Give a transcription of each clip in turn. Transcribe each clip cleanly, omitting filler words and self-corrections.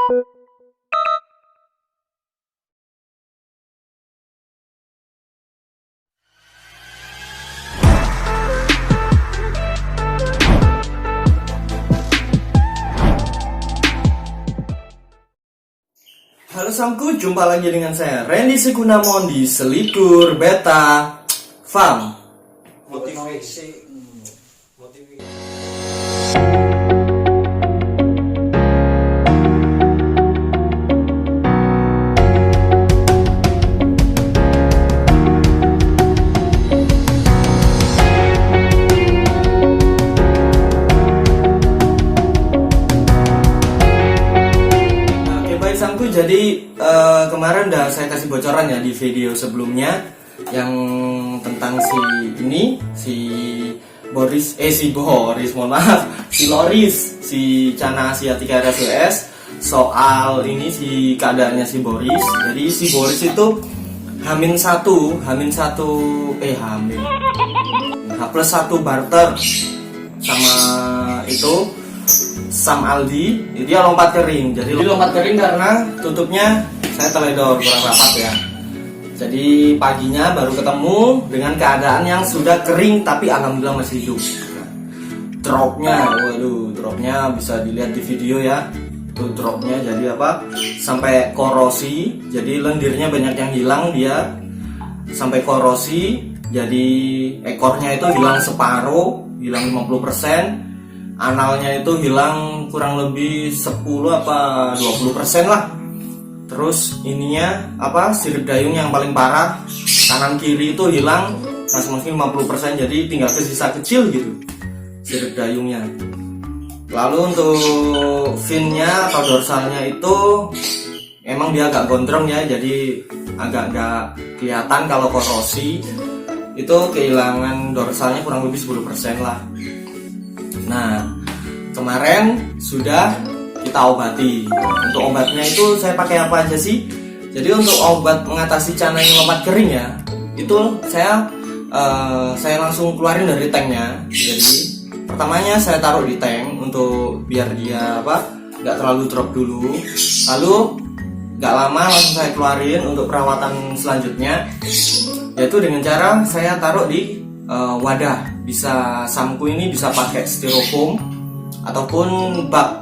Halo Samku, jumpa lagi dengan saya Randy Segunamon di Selikur Beta Farm. Motivasi. Samku, jadi kemarin udah saya kasih bocoran ya di video sebelumnya yang tentang si Boris, mohon maaf, si Loris, si Cana Asiatica RSWS, soal ini si keadaannya si Boris. Jadi si Boris itu H+1 barter sama itu Sam Aldi, dia lompat kering. Jadi lompat kering karena tutupnya saya teledor kurang rapat ya. Jadi paginya baru ketemu dengan keadaan yang sudah kering tapi alhamdulillah masih hidup. Dropnya bisa dilihat di video ya. Tuh dropnya jadi apa? Sampai korosi. Jadi lendirnya banyak yang hilang dia. Sampai korosi. Jadi ekornya itu hilang separuh, hilang 50%. Analnya itu hilang kurang lebih 10 apa 20% lah. Terus ininya sirip dayung yang paling parah kanan kiri itu hilang masing-masing 50%, jadi tinggal sisa kecil gitu sirip dayungnya. Lalu untuk finnya atau dorsalnya itu emang dia agak gondrong ya, jadi agak gak kelihatan kalau korosi. Itu kehilangan dorsalnya kurang lebih 10% lah. Nah, kemarin sudah kita obati. Untuk obatnya itu saya pakai apa aja sih? Jadi untuk obat mengatasi cana yang lompat kering ya, itu saya langsung keluarin dari tanknya. Jadi pertamanya saya taruh di tank untuk biar dia nggak terlalu drop dulu. Lalu nggak lama langsung saya keluarin untuk perawatan selanjutnya, yaitu dengan cara saya taruh di wadah. Bisa Samku ini bisa pakai styrofoam ataupun bak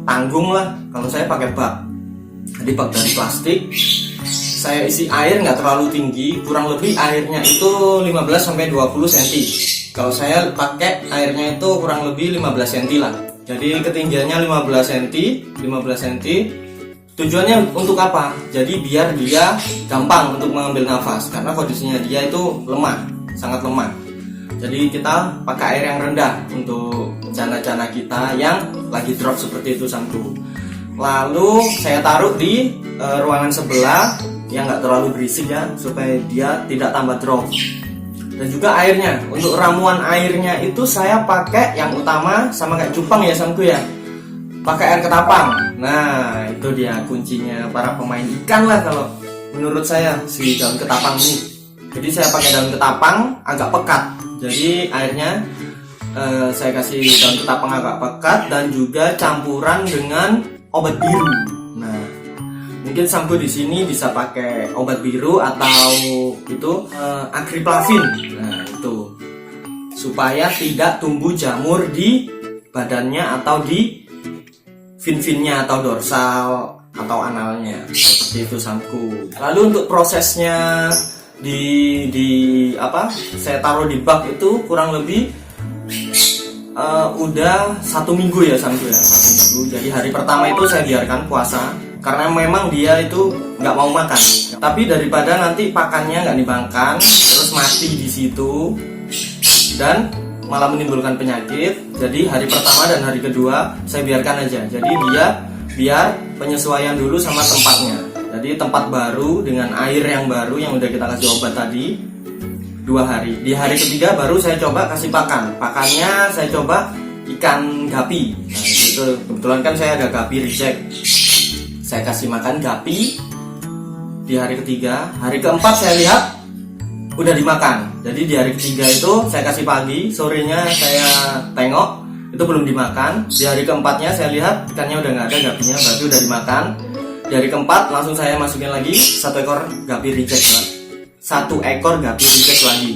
tanggung lah. Kalau saya pakai bak, jadi bak dari plastik. Saya isi air nggak terlalu tinggi, kurang lebih airnya itu 15-20 cm. Kalau saya pakai airnya itu kurang lebih 15 cm lah. Jadi ketinggiannya 15 cm. Tujuannya untuk apa? Jadi biar dia gampang untuk mengambil nafas, karena kondisinya dia itu lemah, sangat lemah. Jadi kita pakai air yang rendah untuk cana-cana kita yang lagi drop seperti itu Samku. Lalu saya taruh di ruangan sebelah yang nggak terlalu berisik ya, supaya dia tidak tambah drop. Dan juga airnya, untuk ramuan airnya itu saya pakai yang utama sama kayak cupang ya Samku ya, pakai air ketapang. Nah itu dia kuncinya para pemain ikan lah kalau menurut saya, si daun ketapang ini. Jadi saya pakai daun ketapang agak pekat. Jadi airnya saya kasih daun ketapang agak pekat dan juga campuran dengan obat biru. Nah, mungkin Samku di sini bisa pakai obat biru atau itu agriplavin. Nah, itu supaya tidak tumbuh jamur di badannya atau di fin-finnya atau dorsal atau analnya. Seperti itu Samku. Lalu untuk prosesnya saya taruh di bak itu kurang lebih udah 1 minggu ya Samku ya, 1 minggu. Jadi hari pertama itu saya biarkan puasa karena memang dia itu nggak mau makan. Tapi daripada nanti pakannya nggak dimakan terus mati di situ dan malah menimbulkan penyakit, jadi hari pertama dan hari kedua saya biarkan aja. Jadi dia biar penyesuaian dulu sama tempatnya. Jadi tempat baru dengan air yang baru yang udah kita kasih obat tadi 2 hari. Di hari ketiga baru saya coba kasih pakan. Pakannya saya coba ikan gapi. Nah itu kebetulan kan saya ada gapi reject. Saya kasih makan gapi di hari ketiga. Hari keempat saya lihat udah dimakan. Jadi di hari ketiga itu saya kasih pagi, sorenya saya tengok itu belum dimakan. Di hari keempatnya saya lihat ikannya udah nggak ada gapinya, berarti udah dimakan. Di hari keempat langsung saya masukin lagi 1 ekor gapi reject, lagi.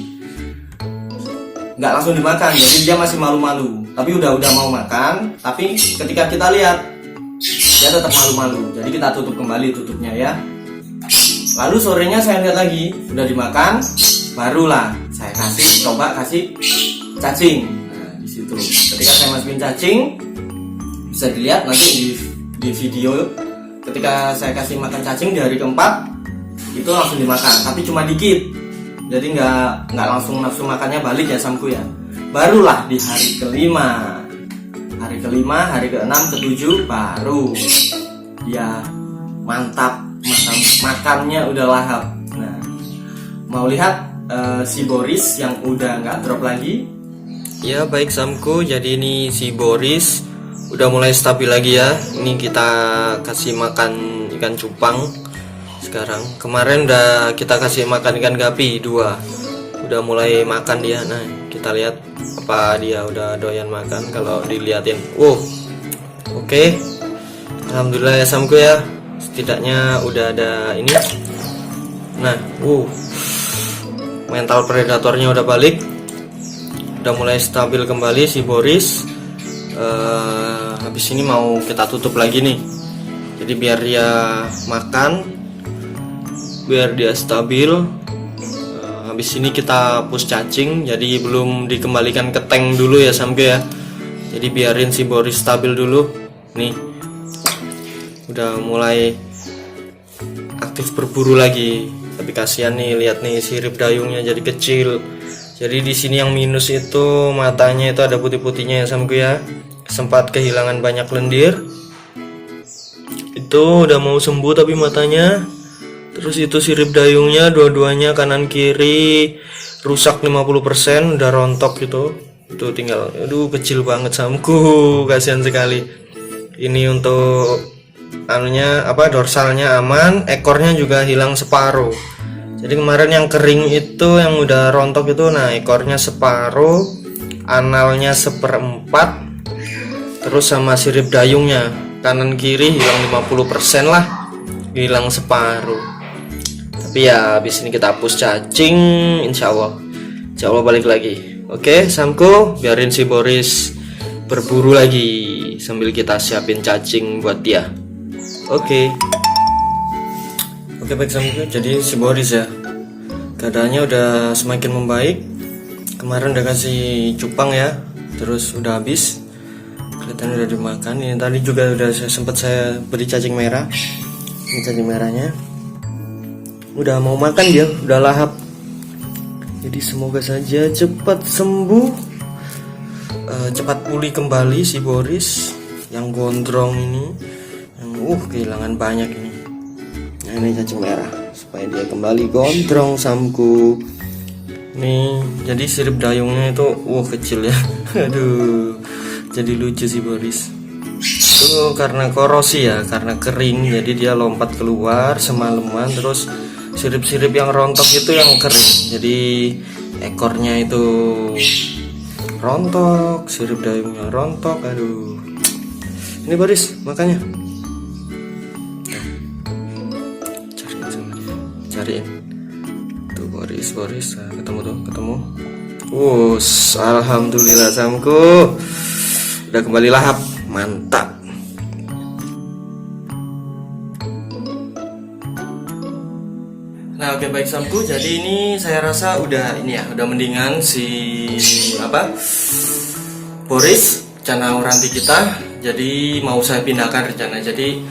Nggak langsung dimakan, jadi dia masih malu-malu. Tapi udah mau makan. Tapi ketika kita lihat dia tetap malu-malu, jadi kita tutup kembali tutupnya ya. Lalu sorenya saya lihat lagi udah dimakan, barulah saya coba kasih cacing. Nah, di situ ketika saya masukin cacing, bisa dilihat nanti di video ketika saya kasih makan cacing di hari keempat itu langsung dimakan, tapi cuma dikit, jadi nggak langsung nafsu makannya balik ya Samku ya. Barulah di hari kelima, hari keenam, ketujuh baru dia mantap, makannya udah lahap. Nah, mau lihat si Boris yang udah nggak drop lagi? Ya baik Samku, jadi ini si Boris udah mulai stabil lagi ya. Ini kita kasih makan ikan cupang sekarang. Kemarin udah kita kasih makan ikan gapi 2, udah mulai makan dia. Nah kita lihat apa dia udah doyan makan. Kalau diliatin, oke. Alhamdulillah ya Samku ya, setidaknya udah ada ini. Nah mental predatornya udah balik, udah mulai stabil kembali si Boris. Habis ini mau kita tutup lagi nih, jadi biar dia makan, biar dia stabil. Habis ini kita push cacing, jadi belum dikembalikan ke tank dulu ya Samku ya. Jadi biarin si Boris stabil dulu. Nih udah mulai aktif berburu lagi, tapi kasihan nih, lihat nih sirip dayungnya jadi kecil. Jadi di sini yang minus itu matanya itu ada putih-putihnya ya Samku ya. Sempat kehilangan banyak lendir. Itu udah mau sembuh tapi matanya. Terus itu sirip dayungnya dua-duanya kanan kiri rusak 50%, udah rontok gitu. Itu tinggal, aduh kecil banget Samku, kasihan sekali. Ini untuk dorsalnya aman, ekornya juga hilang separuh. Jadi kemarin yang kering itu yang udah rontok itu, nah ekornya separuh, analnya 1/4, terus sama sirip dayungnya kanan kiri hilang 50% lah, hilang separuh. Tapi ya habis ini kita hapus cacing, insya Allah balik lagi. Oke Samku, biarin si Boris berburu lagi sambil kita siapin cacing buat dia. Oke baik Samku, jadi si Boris ya keadaannya udah semakin membaik. Kemarin udah kasih cupang ya, terus udah habis, kelihatan udah dimakan. Ini tadi juga udah sempat saya beri cacing merah. Ini cacing merahnya udah mau makan, dia udah lahap. Jadi semoga saja cepat sembuh, cepat pulih kembali si Boris yang gondrong ini, yang kehilangan banyak ini. Nah ini cacing merah supaya dia kembali gondrong Samku. Nih jadi sirip dayungnya itu kecil ya. Aduh, jadi lucu si Boris. Itu karena korosi ya, karena kering, jadi dia lompat keluar semalaman. Terus sirip-sirip yang rontok itu yang kering, jadi ekornya itu rontok, sirip dayungnya rontok. Aduh, ini Boris makanya cariin tuh Boris. Nah, ketemu. Alhamdulillah Samku udah kembali lahap, mantap. Nah oke baik Samku, jadi ini saya rasa udah mendingan si Boris cana uranti kita. Jadi mau saya pindahkan rencana. Jadi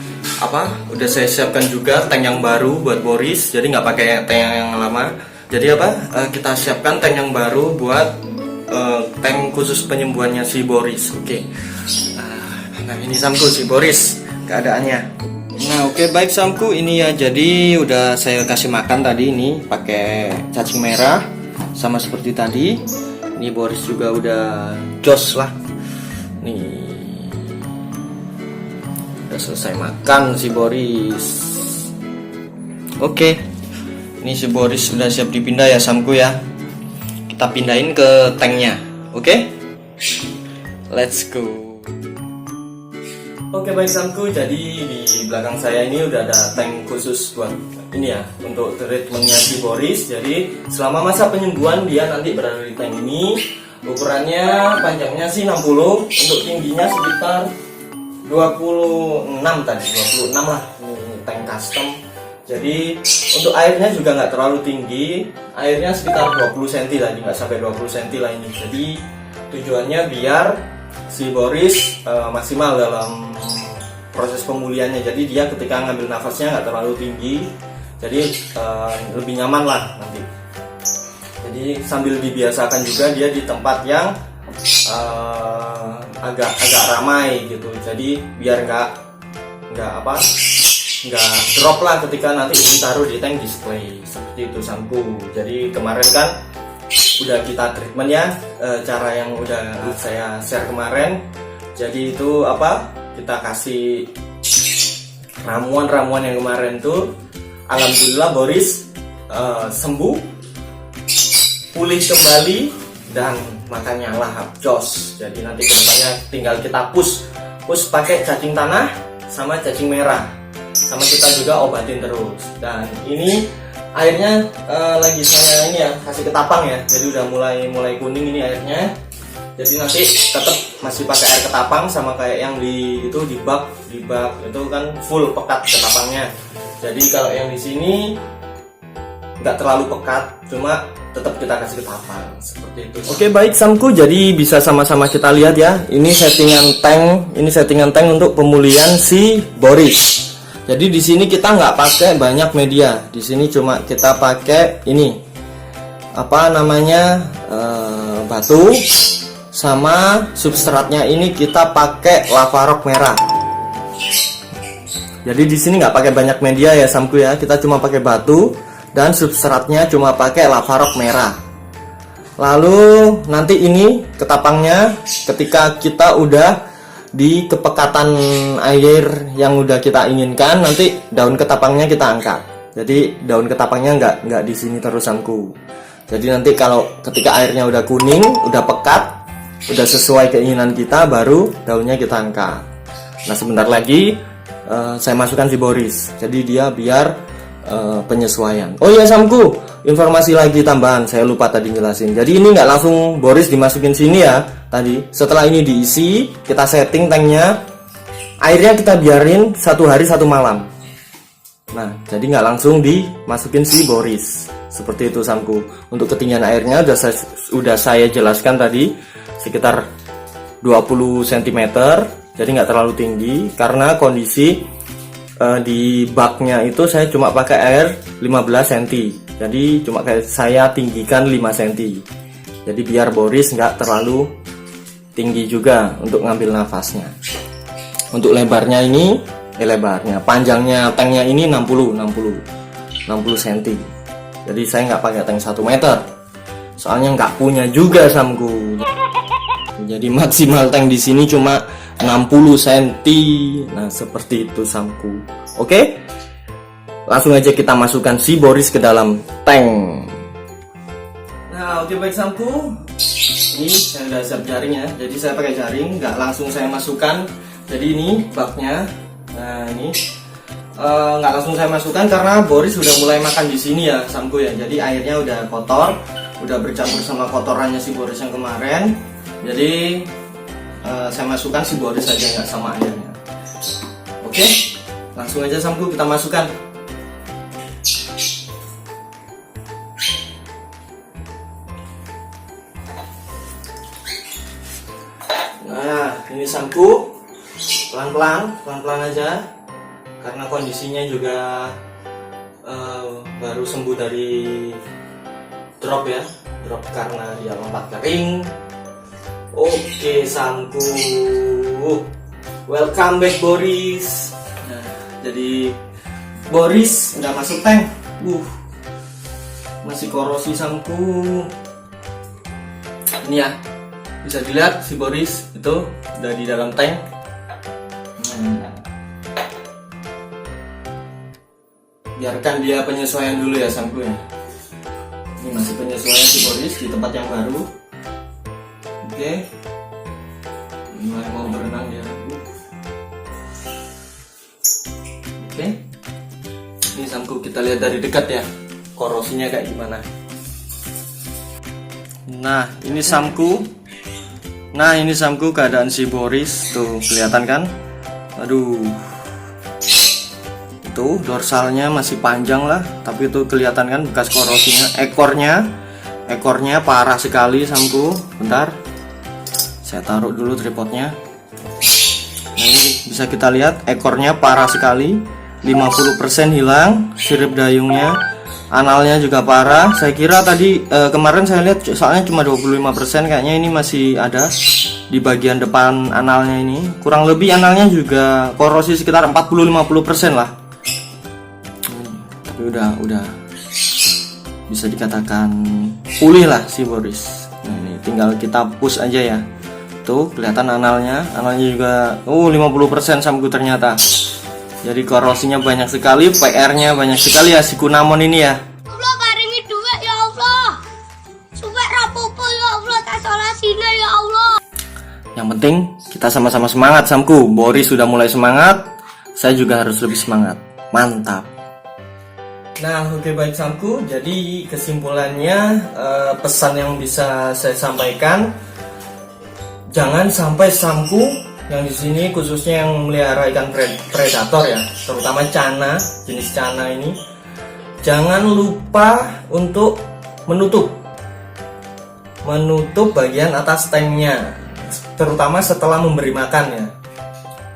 udah saya siapkan juga tank yang baru buat Boris. Jadi nggak pakai tank yang lama. Jadi kita siapkan tank yang baru buat tank khusus penyembuhannya si Boris. Oke. Nah ini Samku si Boris keadaannya. Nah oke baik Samku, ini ya jadi udah saya kasih makan tadi ini pakai cacing merah sama seperti tadi. Ini Boris juga udah jos lah. Nih udah selesai makan si Boris. Oke, ini si Boris sudah siap dipindah ya Samku ya. Kita pindahin ke tanknya. Oke. Let's go. Oke baik samku, jadi di belakang saya ini udah ada tank khusus buat ini ya, untuk treatmentnya si Boris. Jadi selama masa penyembuhan dia nanti berada di tank ini. Ukurannya panjangnya sih 60, untuk tingginya sekitar 26 tadi, 26 lah. Ini tank custom. Jadi untuk airnya juga nggak terlalu tinggi, airnya sekitar 20 cm lagi, nggak sampai 20 cm lah ini. Jadi tujuannya biar si Boris maksimal dalam proses pemulihannya. Jadi dia ketika ngambil nafasnya nggak terlalu tinggi, jadi lebih nyaman lah nanti. Jadi sambil dibiasakan juga dia di tempat yang agak ramai gitu. Jadi biar nggak drop lah ketika nanti ditaruh di tank display seperti itu samku. Jadi kemarin kan udah kita treatment ya, cara yang udah saya share kemarin. Jadi itu kita kasih ramuan yang kemarin tuh, alhamdulillah Boris sembuh, pulih kembali, dan makannya lahap jos. Jadi nanti kedepannya tinggal kita push pakai cacing tanah sama cacing merah, sama kita juga obatin terus. Dan ini airnya lagi saya ini ya kasih ketapang ya, jadi udah mulai kuning ini airnya. Jadi nanti tetap masih pakai air ketapang, sama kayak yang di bak itu kan full pekat ketapangnya. Jadi kalau yang di sini nggak terlalu pekat, cuma tetap kita kasih ketapang seperti itu. Oke baik samku, jadi bisa sama-sama kita lihat ya. Ini settingan tank untuk pemulihan si Boris. Jadi di sini kita nggak pakai banyak media. Di sini cuma kita pakai ini batu, sama substratnya ini kita pakai lava rock merah. Jadi di sini nggak pakai banyak media ya samku ya. Kita cuma pakai batu dan substratnya cuma pakai lava rock merah. Lalu nanti ini ketapangnya ketika kita udah di kepekatan air yang udah kita inginkan, nanti daun ketapangnya kita angkat. Jadi daun ketapangnya nggak di sini terusanku. Jadi nanti kalau ketika airnya udah kuning, udah pekat, udah sesuai keinginan kita, baru daunnya kita angkat. Nah sebentar lagi saya masukkan si Boris. Jadi dia biar penyesuaian. Oh iya samku, informasi lagi tambahan, saya lupa tadi jelasin. Jadi ini nggak langsung Boris dimasukin sini ya tadi. Setelah ini diisi, kita setting tanknya, airnya kita biarin 1 hari 1 malam. Nah jadi nggak langsung dimasukin si Boris seperti itu samku. Untuk ketinggian airnya udah saya jelaskan tadi, sekitar 20 cm. Jadi nggak terlalu tinggi, karena kondisi di baknya itu saya cuma pakai air 15 cm. Jadi cuma kayak saya tinggikan 5 cm. Jadi biar Boris nggak terlalu tinggi juga untuk ngambil nafasnya. Untuk lebarnya ini, panjangnya tanknya ini 60 cm. Jadi saya nggak pakai tank 1 meter, soalnya nggak punya juga samku. Jadi maksimal tank di sini cuma 60 cm. Nah seperti itu samku. Oke, langsung aja kita masukkan si Boris ke dalam tank. Nah oke baik samku, ini saya udah siap jaring ya. Jadi saya pakai jaring, nggak langsung saya masukkan. Jadi ini baknya. Nah ini nggak langsung saya masukkan karena Boris sudah mulai makan di sini ya samku ya. Jadi airnya udah kotor, udah bercampur sama kotorannya si Boris yang kemarin. Jadi saya masukkan si Boris saja, nggak sama airnya. Oke, langsung aja samku kita masukkan. Nah ini samku, pelan-pelan aja, karena kondisinya juga baru sembuh dari drop ya, drop karena dia lompat kering. Oke samku, welcome back Boris. Nah, jadi Boris udah masuk tank. Masih korosi samku. Ini ya, bisa dilihat si Boris itu udah di dalam tank. Biarkan dia penyesuaian dulu ya samku ya. Ini masih penyesuaian si Boris di tempat yang baru. Oke. mulai mau berenang dia. Oke, ini samku kita lihat dari dekat ya, korosinya kayak gimana. Nah ini samku keadaan si Boris tuh, kelihatan kan? Aduh, itu dorsalnya masih panjang lah, tapi itu kelihatan kan bekas korosinya. Ekornya parah sekali samku. Bentar, saya taruh dulu tripodnya. Nah, ini bisa kita lihat ekornya parah sekali, 50% hilang sirip dayungnya. Analnya juga parah. Saya kira tadi kemarin saya lihat soalnya cuma 25%, kayaknya ini masih ada di bagian depan analnya ini. Kurang lebih analnya juga korosi sekitar 40-50% lah. Tapi udah bisa dikatakan pulih lah si Boris. Nah, ini tinggal kita push aja ya. Tuh kelihatan analnya juga 50% samku ternyata. Jadi korosinya banyak sekali, PR-nya banyak sekali ya si Kunamon ini ya. Allah karingi duit ya Allah. Suwek rapopo ya Allah, tak salah sini ya Allah. Yang penting kita sama-sama semangat samku. Boris sudah mulai semangat, saya juga harus lebih semangat. Mantap. Nah, oke baik samku. Jadi kesimpulannya pesan yang bisa saya sampaikan, jangan sampai samku yang di sini khususnya yang melihara ikan predator ya, terutama cana, jenis cana ini, jangan lupa untuk menutup bagian atas tanknya, terutama setelah memberi makan ya.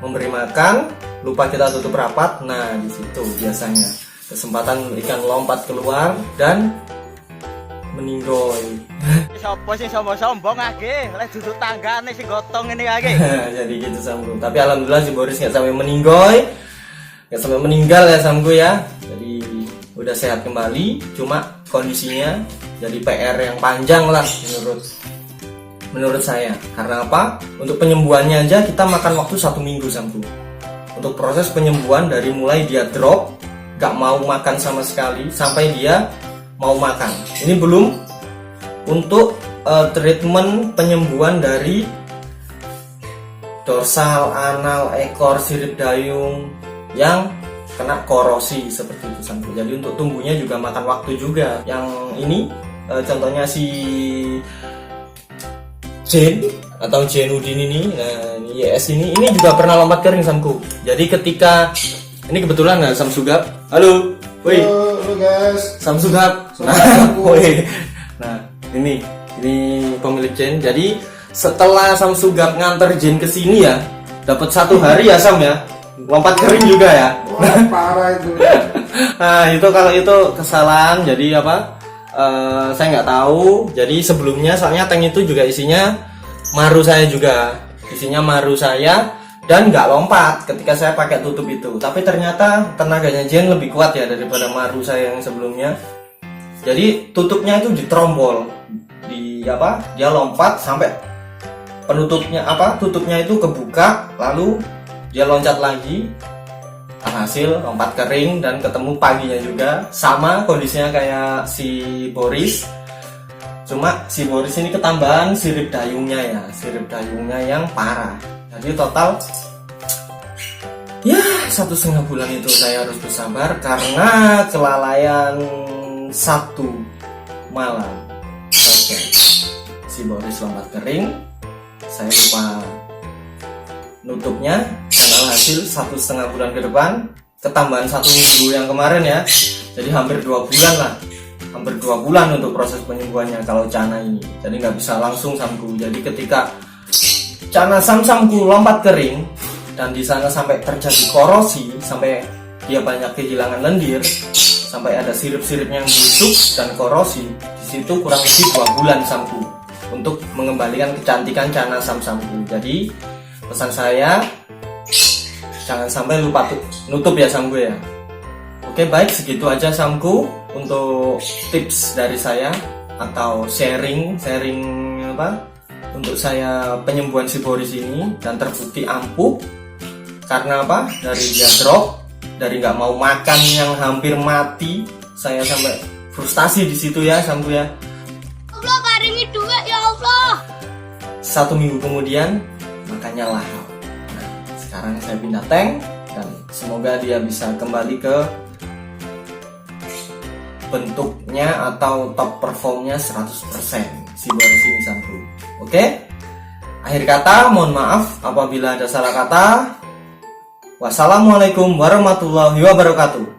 Memberi makan, lupa kita tutup rapat. Nah, di situ biasanya kesempatan ikan lompat keluar dan meninggoy. Sopo sing sombong-sombong age, lek duduk tanggane sing gotong ini age. Jadi gitu samku. Tapi alhamdulillah si Boris nggak sampai meninggoy, nggak sampai meninggal ya samku ya. Jadi udah sehat kembali. Cuma kondisinya jadi PR yang panjang lah menurut saya. Karena apa? Untuk penyembuhannya aja kita makan waktu 1 minggu samku. Untuk proses penyembuhan dari mulai dia drop, nggak mau makan sama sekali, sampai dia mau makan. Ini belum untuk treatment penyembuhan dari dorsal, anal, ekor, sirip dayung yang kena korosi seperti itu sampai. Jadi untuk tumbuhnya juga makan waktu juga. Yang ini contohnya si Jane atau Jenudin ini, nah ini YS ini juga pernah lompat kering samku. Jadi ketika ini kebetulan ada Samsugap. Halo, woi. Halo guys. Samsugap. Nah, ini pemilik Jen. Jadi setelah Samsugap nganter Jen ke sini ya, dapat 1 hari ya Sam ya. Lompat kering juga ya. Wah, parah itu. Nah, itu kalau itu kesalahan. Jadi apa? Saya nggak tahu. Jadi sebelumnya soalnya tank itu juga isinya maru saya juga. Isinya maru saya dan nggak lompat ketika saya pakai tutup itu. Tapi ternyata tenaganya Jen lebih kuat ya daripada maru saya yang sebelumnya. Jadi tutupnya itu ditrombol, dia lompat sampai tutupnya itu kebuka, lalu dia loncat lagi, hasil lompat kering dan ketemu paginya juga, sama kondisinya kayak si Boris. Cuma si Boris ini ketambahan sirip dayungnya yang parah. Jadi total ya 1,5 bulan itu saya harus bersabar karena kelalaian 1 malam. Oke. Si Boris lompat kering, saya lupa nutupnya, dan alhasil 1,5 bulan ke depan ketambahan 1 minggu yang kemarin ya. Jadi hampir 2 bulan lah. Hampir 2 bulan untuk proses penyembuhannya kalau cana ini. Jadi nggak bisa langsung samku. Jadi ketika cana samku lompat kering dan di sana sampai terjadi korosi, sampai dia banyak kehilangan lendir, sampai ada sirip-siripnya yang busuk dan korosi, di situ kurang lebih 2 bulan samku untuk mengembalikan kecantikan cana samku. Jadi pesan saya, jangan sampai lupa nutup ya samku ya. Oke baik, segitu aja samku untuk tips dari saya atau sharing untuk saya penyembuhan si Boris ini, dan terbukti ampuh. Karena apa? Dari dia drop, dari nggak mau makan yang hampir mati, saya sampai frustasi di situ ya samku ya. Allah karingi duit ya Allah. 1 minggu kemudian makanya lahar. Nah, sekarang saya pindah tank dan semoga dia bisa kembali ke bentuknya atau top performnya 100% si Boris ini Santu. Oke? Akhir kata, mohon maaf apabila ada salah kata. Wassalamualaikum warahmatullahi wabarakatuh.